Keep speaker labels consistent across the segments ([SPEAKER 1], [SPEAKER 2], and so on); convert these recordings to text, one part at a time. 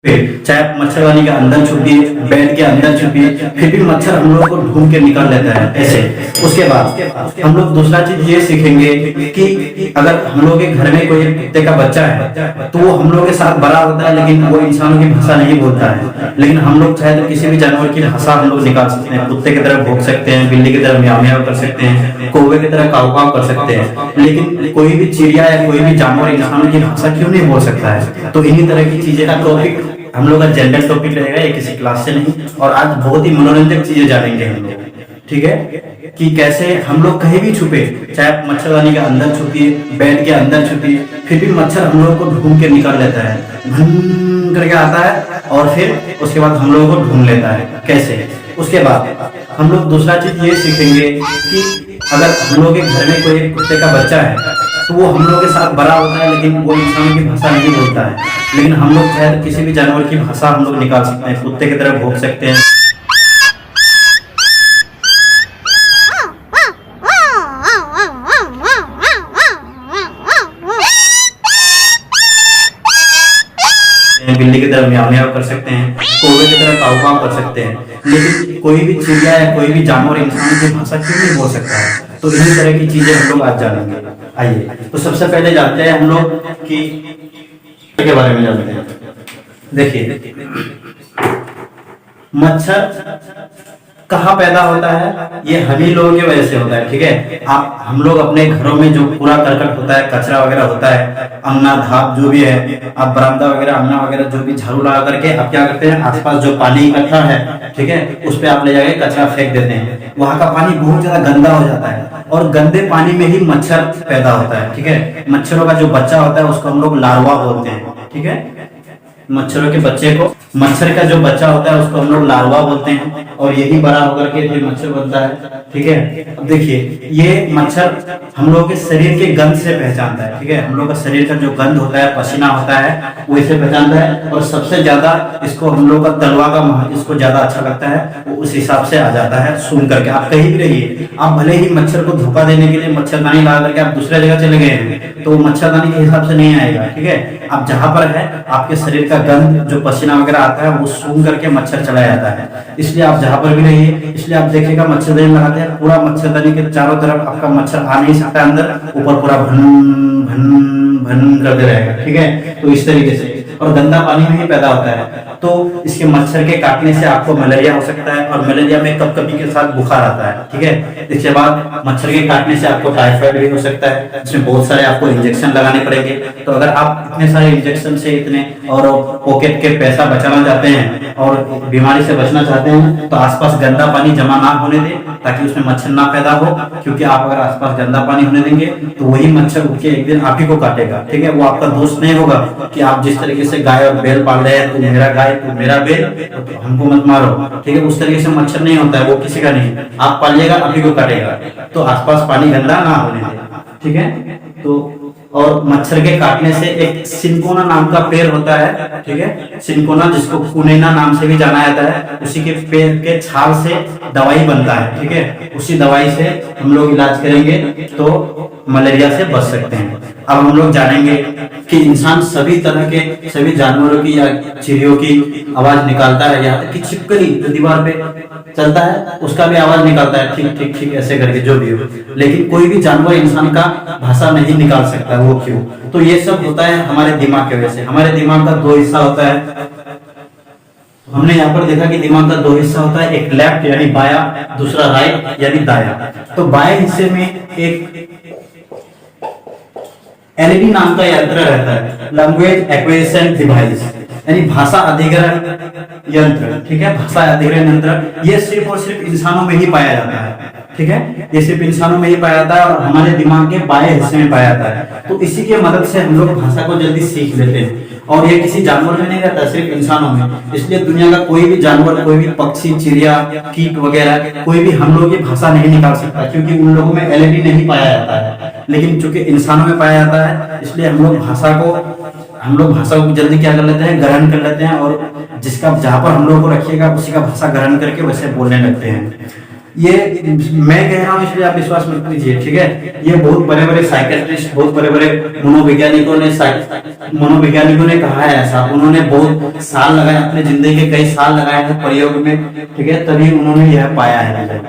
[SPEAKER 1] चाहे आप मच्छरदानी के अंदर छुपिए, बेड के अंदर छुपिए, फिर भी मच्छर हम लोग को ढूंढ के निकाल लेता है ऐसे। उसके बाद हम लोग दूसरा चीज ये सीखेंगे कि अगर हम लोग के घर में कोई कुत्ते का बच्चा है तो वो हम लोग के साथ बड़ा होता है, लेकिन वो इंसानों की भाषा नहीं बोलता है। लेकिन हम लोग चाहे तो किसी भी जानवर की भाषा हम लोग निकाल सकते हैं। कुत्ते की तरह भौंक सकते हैं, बिल्ली की तरह म्याऊ म्याऊ कर सकते हैं, कौवे की तरह काऊ काऊ कर सकते हैं। लेकिन कोई भी चिड़िया या कोई भी जानवर इंसानों की भाषा क्यों नहीं बोल सकता है? तो इन्हीं तरह की चीजें का टॉपिक हम लोग का जनरल टॉपिक रहेगा, ये किसी क्लास से नहीं। और आज बहुत ही मनोरंजक चीजें जानेंगे हम लोग, ठीक है, कि कैसे हम लोग कहीं भी छुपे, चाहे आप मच्छरदानी के अंदर छुपिए, बेड के अंदर छुपिए, फिर भी मच्छर हम लोग को ढूंढ के निकाल लेता है, भन करके आता है और फिर उसके बाद हम लोगों को ढूंढ लेता है कैसे। उसके बाद हम लोग दूसरा चीज ये सीखेंगे कि अगर हम लोग के घर में कोई कुत्ते का बच्चा है तो वो हम लोग के साथ बड़ा होता है, लेकिन वो इंसानों की भाषा नहीं बोलता है। लेकिन हम लोग चाहे तो किसी भी जानवर की भाषा हम लोग निकाल सकते हैं। कुत्ते की तरह भौंक सकते हैं, बिल्ली की तरह म्याऊ म्याऊ कर सकते हैं, कौवे की तरह काऊ काऊ कर सकते हैं। लेकिन कोई भी चिड़िया या कोई भी जानवर इंसानों की भाषा क्यों नहीं बोल सकता है? तो इसी तरह की चीजें हम लोग आज जानेंगे। आइए तो सबसे पहले जानते हैं हम लोग कि के बारे में जानते हैं। देखिए, मच्छर कहाँ पैदा होता है? ये हम ही लोगों की वजह से होता है, ठीक है। आप हम लोग अपने घरों में जो कूड़ा करकट होता है, कचरा वगैरह होता है, अंगना धाप जो भी है, आप बरामदा वगैरह अंगना वगैरह जो भी झाड़ू लगा करके आप क्या करते हैं, आसपास जो पानी इकट्ठा है, ठीक है, उस पे आप ले जाके कचरा फेंक देते हैं। वहां का पानी बहुत ज्यादा गंदा हो जाता है और गंदे पानी में ही मच्छर पैदा होता है, ठीक है। मच्छरों का जो बच्चा होता है उसको हम लोग लार्वा बोलते हैं, ठीक है। मच्छरों के बच्चे को, मच्छर का जो बच्चा होता है उसको हम लोग लार्वा बोलते हैं और यही बड़ा होकर के फिर मच्छर बनता है, ठीक है। अब देखिए, ये मच्छर हम लोगों के शरीर के गंध से पहचानता है, ठीक है। हम लोग का शरीर का जो गंध होता है, पसीना होता है, वो इसे पहचानता है और सबसे ज्यादा इसको हम लोग का तलवा का महक इसको ज्यादा अच्छा लगता है, वो उस हिसाब से आ जाता है सूंघ करके। आप कहीं भी रहिए, आप भले ही मच्छर को धोखा देने के लिए मच्छरदानी लगा करके आप दूसरे जगह चले गए हैं तो मच्छरदानी के हिसाब से नहीं आएगा, ठीक है। आप जहां पर है आपके शरीर का गंध जो पसीना वगैरह आता है वो सूंघ करके मच्छर चला जाता है। इसलिए आप जहां पर भी रहिए, इसलिए आप देखिएगा मच्छरदानी लगाते हैं, पूरा मच्छरदानी के चारों तरफ आपका मच्छर आ नहीं सकता अंदर, ऊपर पूरा भन भन भन करते रहेगा, ठीक है। तो इस तरीके से, और गंदा पानी में ही पैदा होता है तो इसके मच्छर के काटने से आपको मलेरिया हो सकता है और मलेरिया में कभी के साथ बुखार आता है, ठीक है। इसके बाद मच्छर के काटने से आपको टाइफाइड भी हो सकता है, जिसमें बहुत सारे आपको इंजेक्शन लगाने पड़ेंगे। तो अगर आप इतने सारे इंजेक्शन से इतने और पॉकेट के पैसा बचाना चाहते हैं और बीमारी से बचना चाहते हैं तो आसपास गंदा पानी जमा ना होने दें ताकि उसमें मच्छर ना पैदा हो, क्योंकि आप अगर आसपास गंदा पानी होने देंगे तो वही मच्छर उठ के एक दिन आप ही को काटेगा, ठीक है। वो आपका दोस्त नहीं होगा कि आप जिस तरीके से गाय और बैल पाल रहे हैं, तू मेरा गाय तू मेरा बैल तो हमको मत मारो, ठीक है। उस तरीके से मच्छर नहीं होता है, वो किसी का नहीं, आप पालिएगा आप ही को काटेगा। तो आसपास पानी गंदा ना होने दें, ठीक है। तो और मच्छर के काटने से एक सिनकोना नाम का पेड़ होता है, ठीक है, सिनकोना जिसको कुनेना नाम से भी जाना जाता है, उसी के पेड़ के छाल से दवाई बनता है, ठीक है। उसी दवाई से हम लोग इलाज करेंगे तो मलेरिया से बच सकते हैं। अब हम लोग जानेंगे कि इंसान सभी तरह के सभी जानवरों की या चिड़ियों की आवाज निकालता है, यहाँ तक कि छिपकली जो दीवार पे चलता है उसका भी आवाज निकालता है, ठीक ठीक ठीक ऐसे करके जो भी हो। लेकिन कोई भी जानवर इंसान का भाषा नहीं निकाल सकता, वो क्यों? तो ये सब होता है हमारे दिमाग की वजह से। हमारे दिमाग का दो हिस्सा होता है, हमने यहाँ पर देखा कि दिमाग का दो हिस्सा होता है, एक लेफ्ट यानी बाया, दूसरा राइट यानी दाया। तो बाएं हिस्से में एक एलईडी नाम का यंत्र रहता है, लैंग्वेज एक्विजिशन डिवाइस, यानी भाषा अधिग्रहण यंत्र, ठीक है। भाषा अधिग्रहण यंत्र ये सिर्फ और सिर्फ इंसानों में ही पाया जाता है, ठीक है। ये सिर्फ इंसानों में ही पाया जाता है और हमारे दिमाग के बाएं हिस्से में पाया जाता है। तो इसी के मदद से हम लोग भाषा को जल्दी सीख लेते हैं और ये किसी जानवर में नहीं रहता, सिर्फ इंसानों में। इसलिए दुनिया का कोई भी जानवर, कोई भी पक्षी, चिड़िया, कीट वगैरह कोई भी हम लोग की भाषा नहीं निकाल सकता, क्योंकि उन लोगों में एलईडी नहीं पाया जाता है। लेकिन चूंकि इंसानों में पाया जाता है इसलिए हम लोग भाषा को जल्दी क्या कर लेते हैं, ग्रहण कर लेते हैं और जिसका जहां पर हम लोग को रखिएगा उसी का भाषा ग्रहण करके वैसे बोलने लगते हैं। ये मैं कह रहा हूँ इसलिए आप विश्वास मत कीजिए, ठीक है। ये बहुत बड़े बड़े साइकेट्रिस्ट, बहुत बड़े बड़े मनोवैज्ञानिकों ने कहा है ऐसा। उन्होंने बहुत साल लगाए, अपने जिंदगी के कई साल लगाए हैं प्रयोग में, ठीक है, तभी उन्होंने यह पाया है,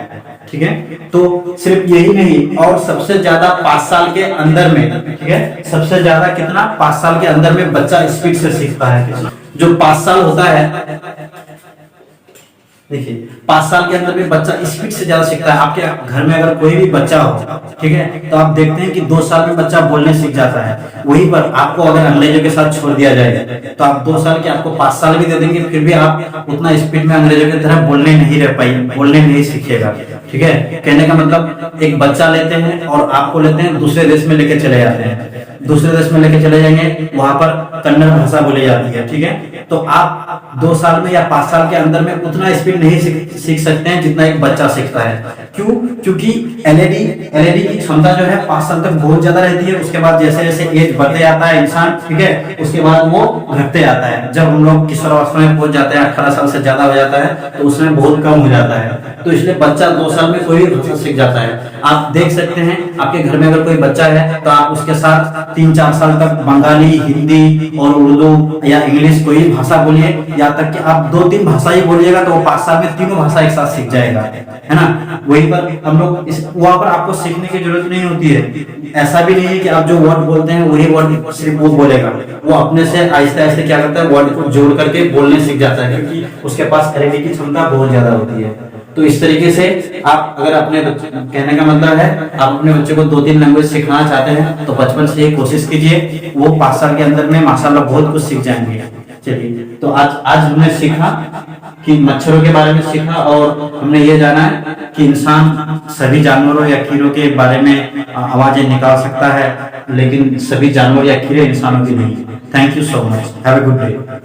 [SPEAKER 1] ठीक है। तो सिर्फ यही नहीं, और सबसे ज्यादा 5 साल के अंदर में, ठीक है, सबसे ज्यादा कितना 5 साल के अंदर में बच्चा स्पीड से सीखता है। जो 5 साल होता है, देखिए 5 साल के अंदर में बच्चा स्पीड से ज्यादा सीखता है। आपके घर में अगर कोई भी बच्चा हो, ठीक है, तो आप देखते हैं कि 2 साल में बच्चा बोलने सीख जाता है। वहीं पर आपको अगर अंग्रेजों के साथ छोड़ दिया जाए तो आप 2 साल के, आपको 5 साल भी दे देंगे, फिर भी आप उतना स्पीड में अंग्रेजों की तरह बोलने नहीं रह पाएंगे, बोलने नहीं सीखेगा, ठीक है। कहने का मतलब एक बच्चा लेते हैं और आपको लेते हैं दूसरे देश में लेके चले जाते हैं, दूसरे देश में लेके चले जाएंगे, वहां पर कन्नड़ भाषा बोली जाती है, ठीक है। तो आप 2 साल में या 5 साल के अंदर में उतना स्पीड नहीं सीख सकते हैं जितना एक बच्चा सीखता है। क्यों? क्योंकि एलईडी की क्षमता जो है 5 साल तक बहुत ज्यादा रहती है। उसके बाद जैसे जैसे एज बढ़ते जाता है इंसान, ठीक है, उसके बाद वो घटते आता है। जब हम लोग किशोरावस्था में पहुंच जाते हैं, 18 साल से ज्यादा हो जाता है, तो उसमें बहुत कम हो जाता है। तो इसलिए बच्चा 2 साल में कोई भी भाषा सीख जाता है। आप देख सकते हैं आपके घर में अगर कोई बच्चा है तो आप उसके साथ 3-4 साल तक बंगाली, हिंदी और उर्दू या इंग्लिश कोई भाषा बोलिए, या तक कि आप 2-3 भाषा ही बोलिएगा तो वो 5 साल में तीनों भाषा एक साथ सीख जाएगा, है ना। वहीं पर हम लोग वहां पर आपको सीखने की जरूरत नहीं होती है। ऐसा भी नहीं है कि आप जो वर्ड बोलते हैं वही वर्ड सिर्फ वो बोलेगा, वो अपने से आहिस्ते आहिस्ते क्या करता है, वर्ड को जोड़ करके बोलने सीख जाता है, क्योंकि उसके पास एलईडी की क्षमता बहुत ज्यादा होती है। तो इस तरीके से आप अगर अपने बच्चे, कहने का मतलब है आप अपने बच्चे को 2-3 लैंग्वेज सिखाना चाहते हैं तो बचपन से ही कोशिश कीजिए, वो 5 साल के अंदर में माशाल्लाह बहुत कुछ सीख जाएंगे। चलिए, तो आज हमने सीखा कि मच्छरों के बारे में सीखा, और हमने ये जाना है कि इंसान सभी जानवरों या कीड़ों के बारे में आवाजें निकाल सकता है, लेकिन सभी जानवर या कीड़े इंसानों की नहीं। Thank you so much, have a good day.